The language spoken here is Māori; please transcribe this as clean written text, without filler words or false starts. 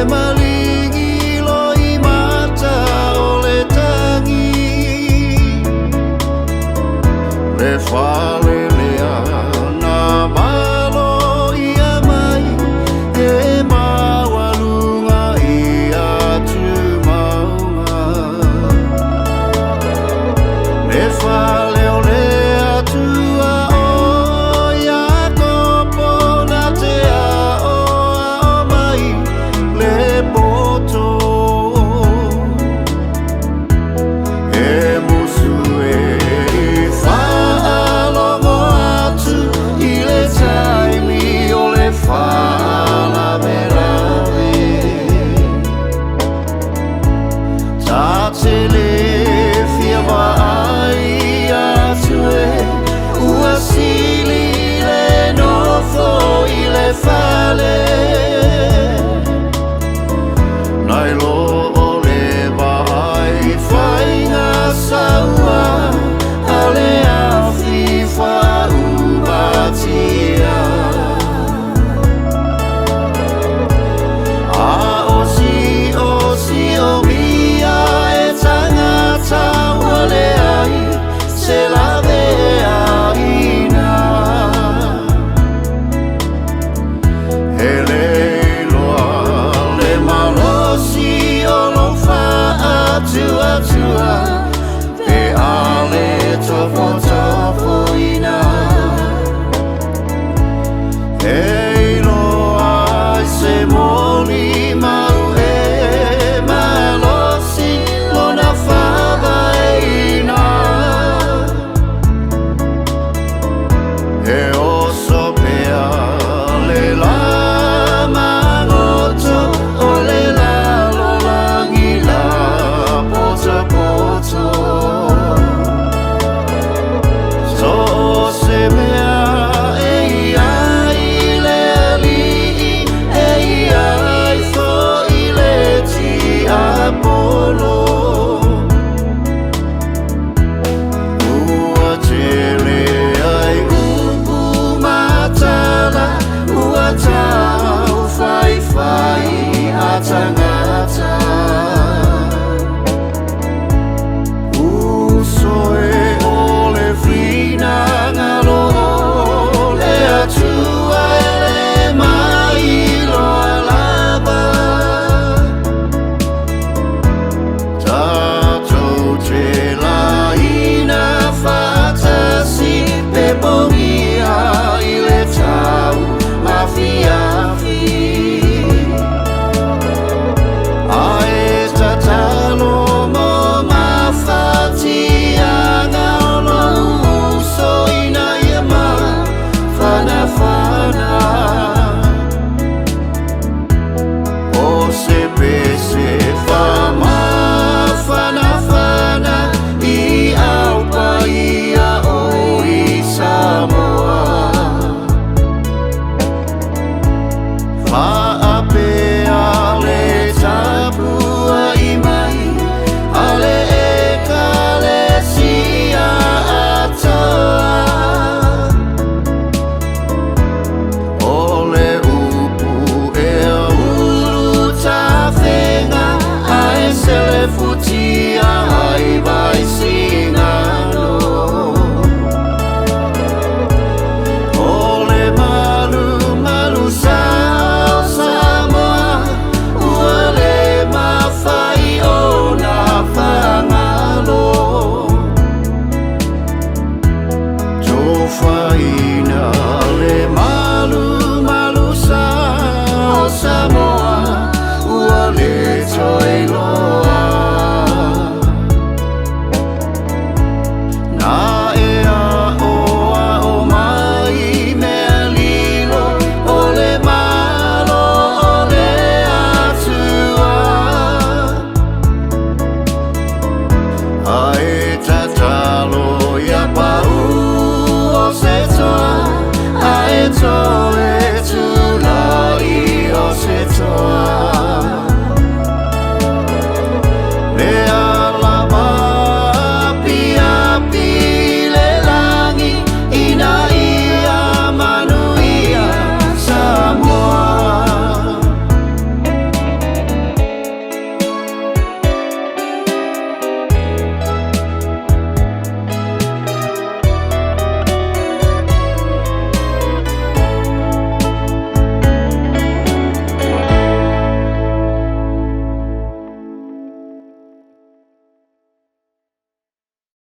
malingi loi mata ole tangi le fale lea na malo ia mai e mawalunga ia tu maunga le fale ole atua o ia kopo na te a mai le poto e musu e whaalongo atu i le taimi o le whaala merawe tā te le fia mai atu e ua sili le nofo i le whale nai lo o le vai whainga saua a le awhi whaumatia a o mia e tangata ua le ai se lawe aina he le iloa le malosi o lo atua pe ale topo ina he iloa se moli mau e malosi lona whawaina he oso pea le lama ngoto o le lalo langi la poto so se mea e ai le ali e ai fo i le ti apolo ua tele ai upu matala ua tau whai a tangata usoe o le whina ngalo le atua e le mai loa lava tātou te laina whatasi pe pongia i le tau awhi ae tatalo mo mawhatia ngalo uso ina ia ma whana o se pese whama whana i aupa ia o i Samoa whaapea le tapua i mai a le ekalesia atoa o le upu e uru tawhenga a e sele futia ai vai singano o le malu sao Samoa ua le mawhai o na whangalo tōwhaina le malu sao Samoa ua le toilo